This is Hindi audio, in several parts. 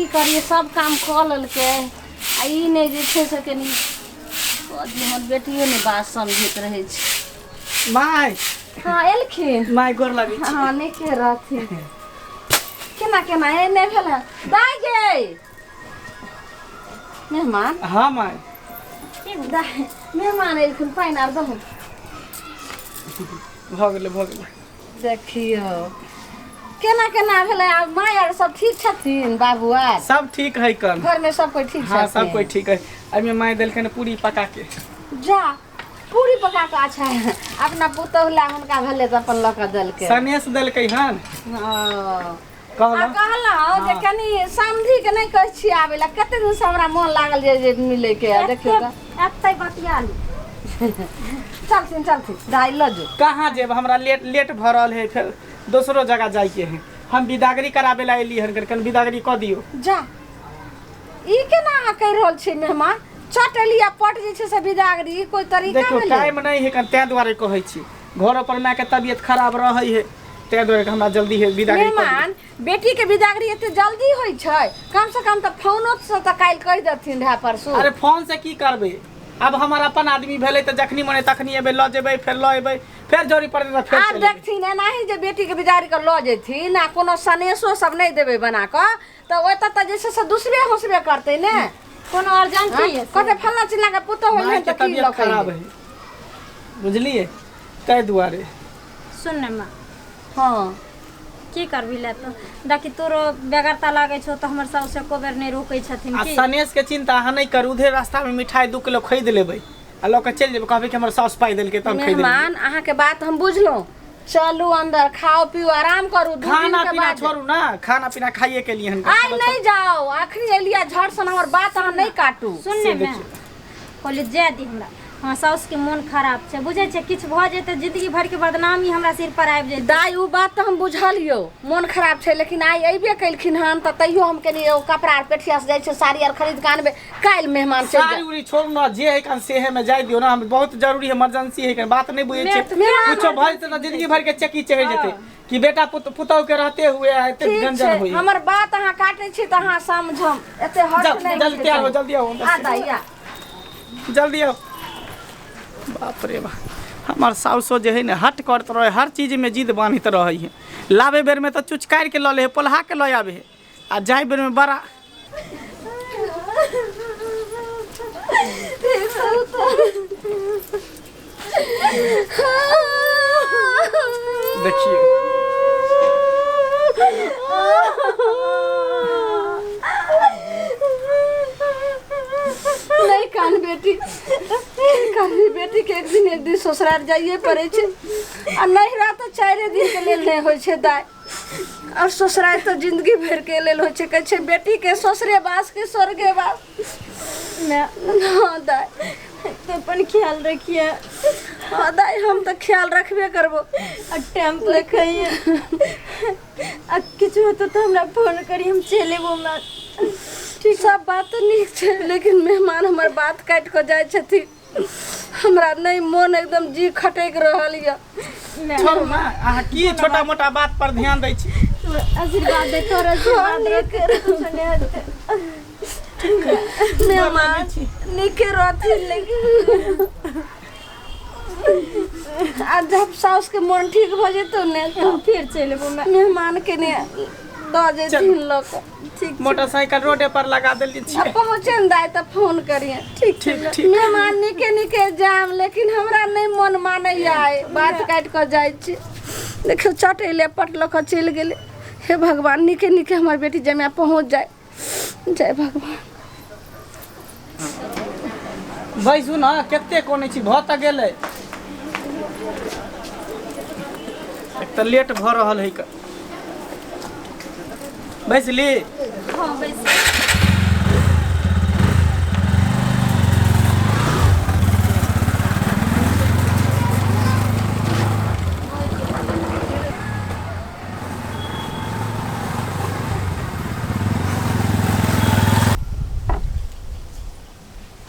की करिए सब काम कर ललके आ ई नहीं जे छै से कनी हमर बेटियो ने बात समझैत रहे छै। माय हाँ एलखिन माय गोर लगी छी। हाँ नहीं के रहथिन केना केना ए नहीं भेल दाई गे मेहमान। हाँ माय दाई मेहमान एलखिन पाइन आर दहु भ गेलै देखियो केना केना भेलै माय आर सब ठीक छथिन बाबू आर सब ठीक है कन घर में सब कोई ठीक हाँ छथिन। सब कोई ठीक है। अभी माय देलखिन पूरी पका के जा पूरी पका के अच्छा है अपना पुतौला हुनका भेले त अपन लक देलके सनेस देलकै हन हां कहला कहलौ जे कनी समझी के नहीं कह छी आवेला कते दिन से हमरा मन लागल जे मिले के देखियो त एतै बतिया ली चलथिन दाई ल जो कहाँ जेब हमरा लेट भ रहल है फिर दूसरो जगह जाए के है। हम विदागरी कराबे ला एली हन कन विदागरी क दियो जा ई केना कह रहल छी मेहमान चटलिया पट जे छै से विदागरी कोई तरीका देखो भेलै टाइम नहीं है कन तै दुआरे कहै छी घर पर माय के तबियत खराब रहै है तै दुआरे हमरा जल्दी है विदागरी मेहमान बेटी के विदागरी एते जल्दी होई छै कम से कम त फोनो से त काल कह देथिन रहा परसू। अरे फोन से की करबे अब हमार अपन आदमी भेले त जखनी मने तखनी एबे ल जेबे फिर ल एबे फिर जोरी पड़े त फिर आप देखथिन नहीं जे बेटी के विदागरी कर ल जेथिन आ कोनो सनेसो सब नहीं देबे बना क त ओत त जैसे से दूसरे होसबे करते ने कोनो अर्जेंसी है कते फल्ला चिल्ला के पुतो होई त की ल खराब है बुझलिए तै दुआरे सुन न माँ हां की करबी ले तो देखी तोरो बेगरता लागे छो तो हमर साउस एको बेर नहीं रोकै छथिन आ की सनेस के चिंता अहाँ नहीं करू उधर रास्ता में मिठाई 2 किलो खरीद लेबै आ लोग के चल जेबै कहबै कि हमर साउस पाई देलकै तब खरीद लेबै। मेहमान अहाँ के बात हम बुझलो चलू अंदर खाओ पियो आराम करू दू दिन खाना के पीना बाद छोड़ू ना खाना पीना खाइए के लिए आई नहीं जाओ आखिरी एलिया झट सन हमर बात अहाँ नहीं काटू सुन ने मैं कहली जे दी हमरा हाँ साउस के मन खराब छै बुझे छै किछ भ जेते जिंदगी भर के बदनामी हमरा सिर पर आबि जेते। दाई उ बात त हम बुझलियो मन खराब छै लेकिन आई अइबे कइलखिन हन त तइयो हम कनी ओ कपड़ा पेठिया से जाय छै साड़ी आर खरीद के आनबे काल मेहमान चल सारी उरी छोड़ू ना जे है कन से है में जाय दियो ना हम बहुत जरूरी है इमरजेंसी है कन बात नहीं बुझे छै कुछो भइल त जिंदगी भर के चक्की चढ़ जेते कि बेटा पुतौ के रहते हुए एते गंजन होई हमर बात अहाँ काटे छी त अहाँ समझम एते हट नहीं जल्दी आओ जल्दी आओ आ दाइया जल्दी आओ। बाप रे बाप हमार साउसो जे है ना हट करत रहे हर चीज में जिद बांधित रहे है लावे बेर में तो चुचकार के ल ले पोल्हा के ल आवे है आ जाय बेर में बड़ा देखिए नहीं कान बेटी के एक दिन ससुराल जाइए पड़े छे आ नहीं रहा तो 4 दिन के लेल नहीं होय छे दाई और ससुराल तो जिंदगी भर के लेल होय छे कह छे बेटी के ससुरे बास के स्वर्गे बास मैं हां दाई तो अपन ख्याल रखिए। हां दाई हम तो ख्याल रखबे करबो आ टाइम पे खाइए आ किछ होतो तो हमरा फोन करी हम चलेबो मैं ठीक सब बात तो नीक छे लेकिन मेहमान हमर बात काट के जाय छथि हमरा नहीं मन एकदम जी खटक रहल या छोड़ू ना अहाँ की छोटा मोटा बात पर ध्यान दै छी आशीर्वाद दे तोरा आशीर्वाद दे मेहमान निके रहती लेकिन आज जब साउस के मन ठीक भ जेतो ने तो फिर चलेबो मैं मेहमान के ने द जेथिन लोग ठीक मोटरसाइकिल रोडे पर लगा देली छी अब पहुंचे न दाई त फोन करिए ठीक मेहमान निके जाम लेकिन हमरा नहीं मन माने आए बात काट के जाय छी देखियो चटेले पटल के चल गेले हे भगवान निके हमर बेटी जमे पहुंच जाए जय भगवान। बैसू ना केते कोने छी भ त गेलै एक त लेट भ रहल है क बैसली हां बस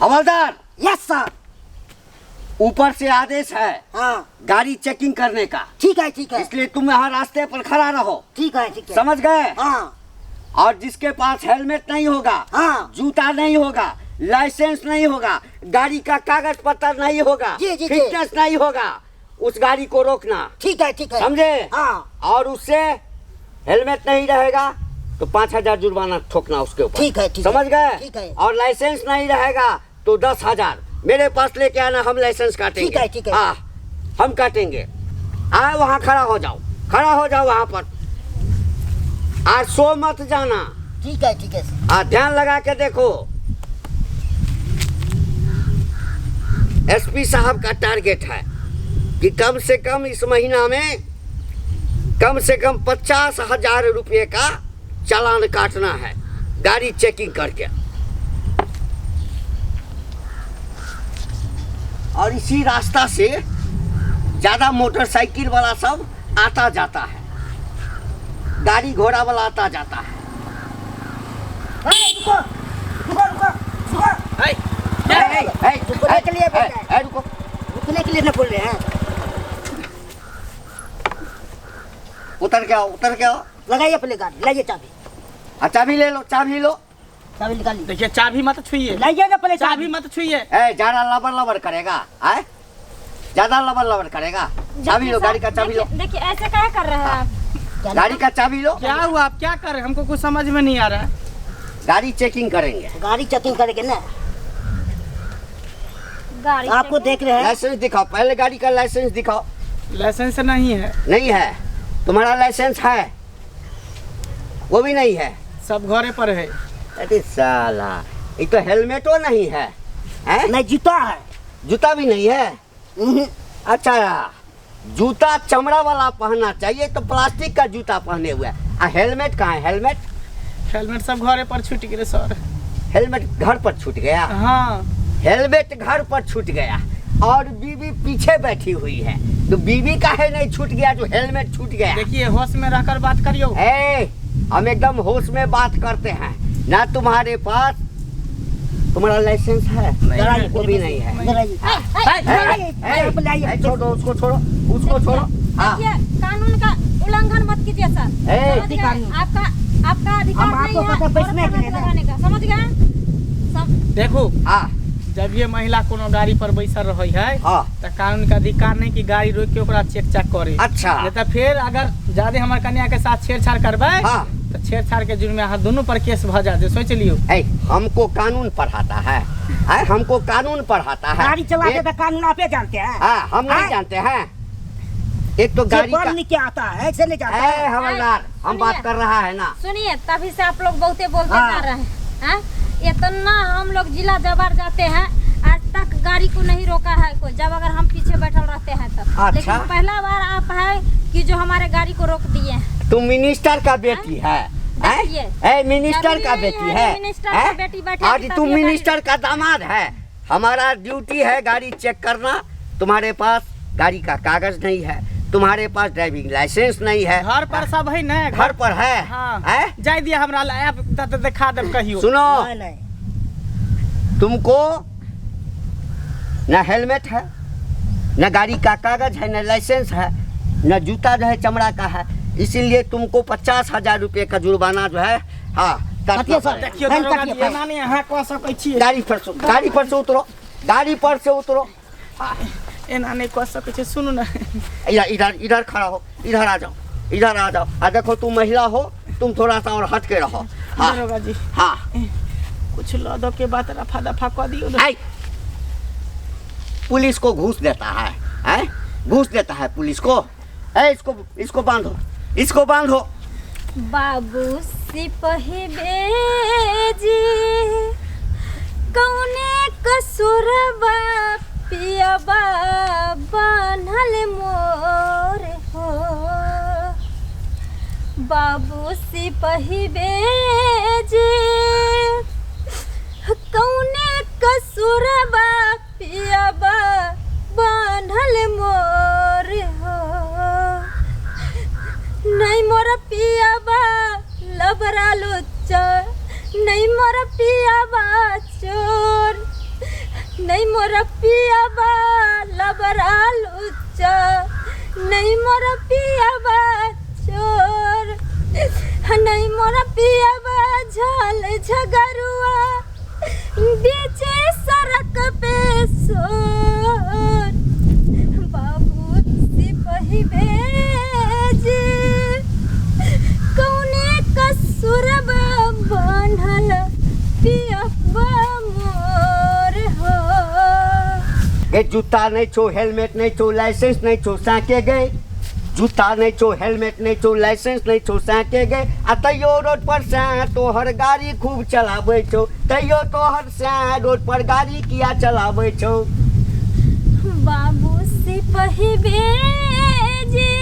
हवलदार। Yes sir. ऊपर से आदेश है हाँ गाड़ी चेकिंग करने का। ठीक है इसलिए तुम यहाँ रास्ते पर खड़ा रहो। ठीक है समझ गए। हाँ और जिसके पास हेलमेट नहीं होगा, हाँ। जूता नहीं होगा, लाइसेंस नहीं होगा, गाड़ी का कागज पत्र नहीं होगा, जी, जी, जी। फिटनेस नहीं होगा, उस गाड़ी को रोकना, ठीक है ठीक है। समझे? हाँ और उससे हेलमेट नहीं रहेगा तो 5,000 जुर्माना ठोकना उसके ऊपर। ठीक है, ठीक है। समझ गए? ठीक है। और लाइसेंस नहीं रहेगा तो 10,000 मेरे पास लेके आना, हम लाइसेंस काटेंगे। ठीक है, ठीक है। हाँ, हम काटेंगे। आए वहाँ खड़ा हो जाओ, खड़ा हो जाओ वहाँ पर। आज सो मत जाना। ठीक है ठीक है। ध्यान लगा के देखो। एसपी साहब का टारगेट है कि कम से कम इस महीना में कम से कम 50,000 रुपये का चालान काटना है गाड़ी चेकिंग करके। और इसी रास्ता से ज्यादा मोटरसाइकिल वाला सब आता जाता है, गाड़ी घोड़ा वाला आता जाता है। रुको रुको रुको रुको। रुकने के लिए बोल रहे हैं। रुको। रुकने के लिए ना बोल रहे हैं। उतर के आओ, उतर के आओ। लगाइए पहले गाड़ी, लाइए चाबी। चाबी ले लो, चाबी लो। चाबी निकालिए। देखिए चाबी मत छुइए, लाइए ना पहले चाबी मत छुइए। ज्यादा लबर लबर करेगा, आए ज्यादा लबर लबर करेगा। चाबी लो, गाड़ी का चाबी लो। देखिए ऐसे क्या कर रहे हैं आप? गाड़ी का चाबी लो। क्या हुआ, आप क्या कर रहे हैं? हमको कुछ समझ में नहीं आ रहा है। गाड़ी चेकिंग करेंगे। गाड़ी चेकिंग करेंगे ना। गाड़ी आपको देख रहे हैं। लाइसेंस दिखाओ, पहले गाड़ी का लाइसेंस दिखाओ। लाइसेंस नहीं है। नहीं है? तुम्हारा लाइसेंस है? वो भी नहीं है? सब घरे पर है। अरे साला, ये तो हेलमेटो नहीं है, हैं? नहीं जूता है। जूता भी नहीं है? अच्छा, जूता चमड़ा वाला पहनना चाहिए, तो प्लास्टिक का जूता पहने हुए। हेलमेट कहाँ है? हेलमेट हेलमेट सब घरे पर छूट गए सर। हेलमेट घर पर छूट गया। हाँ, हेलमेट घर पर छूट गया और बीवी पीछे बैठी हुई है, तो बीवी का है नहीं छूट गया जो हेलमेट छूट गया। देखिए होश में रहकर बात करियो। हम एकदम होश में बात करते हैं ना। तुम्हारे पास तुम्हारा लाइसेंस है? नहीं, वो भी नहीं है। लाइए। छोड़ो उसको, छोड़ो उसको, छोड़ो। हाँ, देखिए कानून का उल्लंघन मत कीजिए सर। समझ गए? आपका अधिकार हम नहीं आपको है पता बैठने औरत के लिए पर ना। लगाने का, समझ गए? सब देखो हाँ, जब ये महिला कोनो गाड़ी पर बैसल रही है हाँ। तो कानून का अधिकार नहीं कि गाड़ी रोक के ओकरा चेक चाक करे। अच्छा। नहीं तो फिर अगर ज्यादा हमारे कन्या के साथ छेड़छाड़ करबे हाँ। तो छेड़छाड़ के जुर्म में यहाँ दोनों पर केस भ जाते। सोच लियो। हमको कानून पढ़ाता है, हमको कानून पढ़ाता है। गाड़ी चलाते तो कानून आप ही जानते हैं। हाँ, हम नहीं जानते हैं। एक तो गाड़ी का क्या आता है ऐसे नहीं जाता है। हवलदार, हम बात कर रहा है ना। सुनिए, तभी से आप लोग बहुते बोलते हाँ। जा रहे हैं। इतना हम लोग जिला जबर जाते हैं, आज तक गाड़ी को नहीं रोका है कोई, जब अगर हम पीछे बैठल रहते हैं तो। अच्छा। लेकिन पहला बार आप है कि जो हमारे गाड़ी को रोक दिए हैं। तुम मिनिस्टर का बेटी है? देखिए, मिनिस्टर का जरूरी बेटी नहीं है? है मिनिस्टर का बेटी बैठे आज तभी तुम ये गाड़ी- मिनिस्टर का दामाद है। हमारा ड्यूटी है गाड़ी चेक करना। तुम्हारे पास गाड़ी का कागज नहीं है, तुम्हारे पास ड्राइविंग लाइसेंस नहीं है। घर पर सब है ना। घर पर है? हाँ। हैं? जाय दिया हमरा ऐप दिखा दे कहियो। सुनो, नहीं नहीं। तुमको न हेलमेट है, न गाड़ी का कागज है, न लाइसेंस है, न जूता जो है चमड़ा का है, इसीलिए तुमको 50,000 रुपये का जुर्माना जो है, हाँ, काटना काटिए सर। पड़ेगा। देखियो फाइन दरोगा काटिए, जी, फाइन। एना नहीं अहाँ कह सकै छियै। गाड़ी पर से उतरो, गाड़ी पर से उतरो। एना नहीं कह सकै छियै। सुनू ना, इधर खड़ा हो, इधर आ जाओ, इधर आ जाओ। देखो तुम महिला हो, तुम थोड़ा सा और हट के रहो। हाँ, दरोगा जी हाँ। कुछ लदो के बात रफा दफा कर दियो ना। आई, पुलिस को घूस देता है, घूस देता है पुलिस को। इसको बांधो, इसको बांधो। बाबू सिपही बेजी कौने कसुरबा पियबा बनल मोर हो। बाबू सिपही बेजी कौने कसुरबा पियबा बनल मोर हो। नहीं मोर पियाबा लबरा लुच्चा, नहीं मोर पियाबा चोर, नहीं मोर पियाबा लबरा लुच्चा, नहीं मोर पियाबा चोर, नहीं मोर पियाबा बुझाल झगरुआ बीचे सड़क पे सोर बाबू सिपही भेजे कौने कसुरबा बांधल पियबा मोर हो। गे जूता नहीं छो, हेलमेट नहीं छो, लाइसेंस नहीं छो, साके गए। जूता नहीं छो, हेलमेट नहीं छो, लाइसेंस नहीं छो, साके गए। आ तैयो रोड पर से तोहर गाड़ी खूब चलावे छो, तैयो तोहर से रोड पर गाड़ी किया चलावे छो। बाबू सिपही भेजे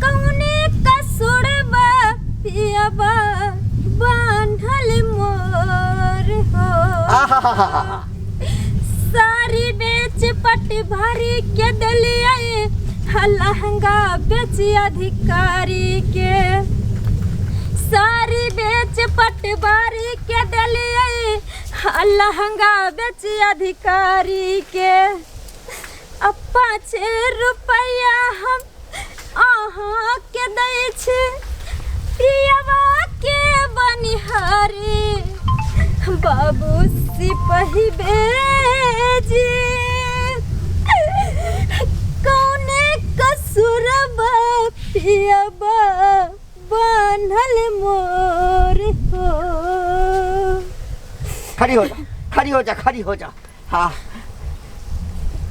कौने कसुरबा पियबा बांधल मोर हो। आहा सारी बेच पट भरी के दलिया लहंगा बेच अधिकारी के सारी बेच पट भरी के दलिया लहंगा बेच अधिकारी के। अब 5 रुपया हम अहाँ के दै छी पियवा के बनिहारी बाबू सिपही भेजे कौने कसुरबा पियबा बांधल मोर हो। खड़ी हो जा, खड़ी हो जा, खड़ी हो जा। हाँ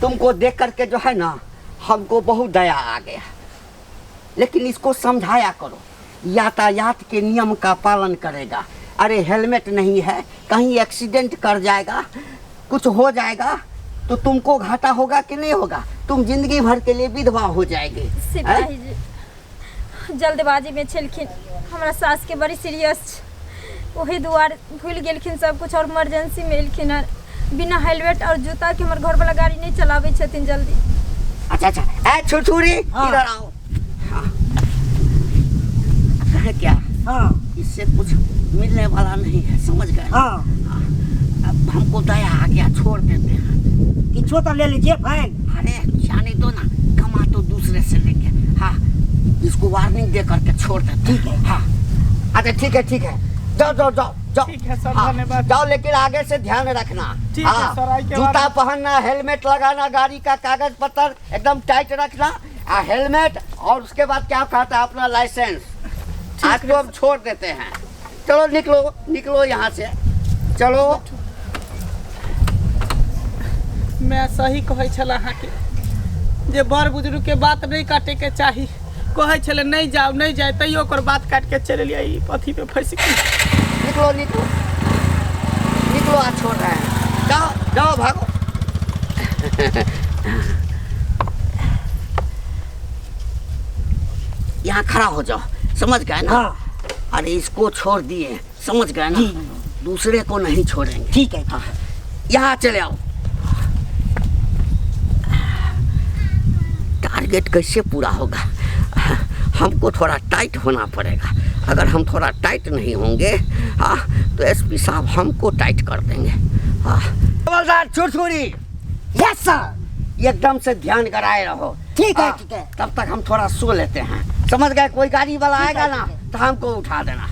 तुमको देख करके जो है ना हमको बहुत दया आ गया, लेकिन इसको समझाया करो, यातायात के नियम का पालन करेगा। अरे हेलमेट नहीं है, कहीं एक्सीडेंट कर जाएगा, कुछ हो जाएगा तो तुमको घाटा होगा कि नहीं होगा? तुम जिंदगी भर के लिए विधवा हो जाएगी। सिपाही जी जल्दबाजी में छलखिन, हमरा सास के बड़ी सीरियस वही दुआर भूल गेलखिन सब कुछ और इमरजेंसी में एलखिन और बिना हेलमेट और जूता के हमर घर वाला गाड़ी नहीं चलावे छथिन जल्दी। अच्छा अच्छा, ए छुरछुरी इधर आओ। हाँ कहे क्या? हाँ इससे कुछ मिलने वाला नहीं है, समझ गए? हाँ अब हमको दया आ गया, छोड़ देते हैं। किछो तो ले लीजिए फाइन। अरे जाने दो ना, कमा तो दूसरे से लेंगे। हाँ इसको वार्निंग दे करके छोड़ देते। ठीक है। हाँ अच्छा ठीक है, ठीक है, जाओ जाओ जाओ जाओ। ठीक है सर, हाँ, धन्यवाद। जाओ, लेकिन आगे से ध्यान रखना। ठीक है सर, आगे के जूता बाद- पहनना, हेलमेट लगाना, गाड़ी का कागज पत्र एकदम टाइट रखना। हेलमेट और उसके बाद क्या कहता है अपना लाइसेंस। आज तो हम छोड़ देते हैं। चलो निकलो निकलो यहाँ से, चलो। मैं सही कहै छला अहाँके जे बड़ बुजुर्ग के बात नहीं काटे के चाही। कहै छले नहीं जाओ नहीं जाए, तैयो ओकर बात काट के चले लिया, ई पथी पे फंस गई। निकलो निकलो निकलो, आज छोड़ रहे हैं। जाओ जाओ भागो। यहाँ खड़ा हो जाओ, समझ गए ना? हाँ अरे इसको छोड़ दिए, समझ गए ना? दूसरे को नहीं छोड़ेंगे। ठीक है। हाँ यहाँ चले आओ। टारगेट कैसे पूरा होगा? हमको थोड़ा टाइट होना पड़ेगा। अगर हम थोड़ा टाइट नहीं होंगे हाँ तो एसपी साहब हमको टाइट कर देंगे। हाँ हवलदार छुरछुरी, यस सर। एकदम से ध्यान कराए रहो। ठीक है हाँ, ठीक है। तब तक हम थोड़ा सो लेते हैं, समझ गए? कोई गाड़ी वाला ठीक है, आएगा ना ठीक है। तो हमको उठा देना।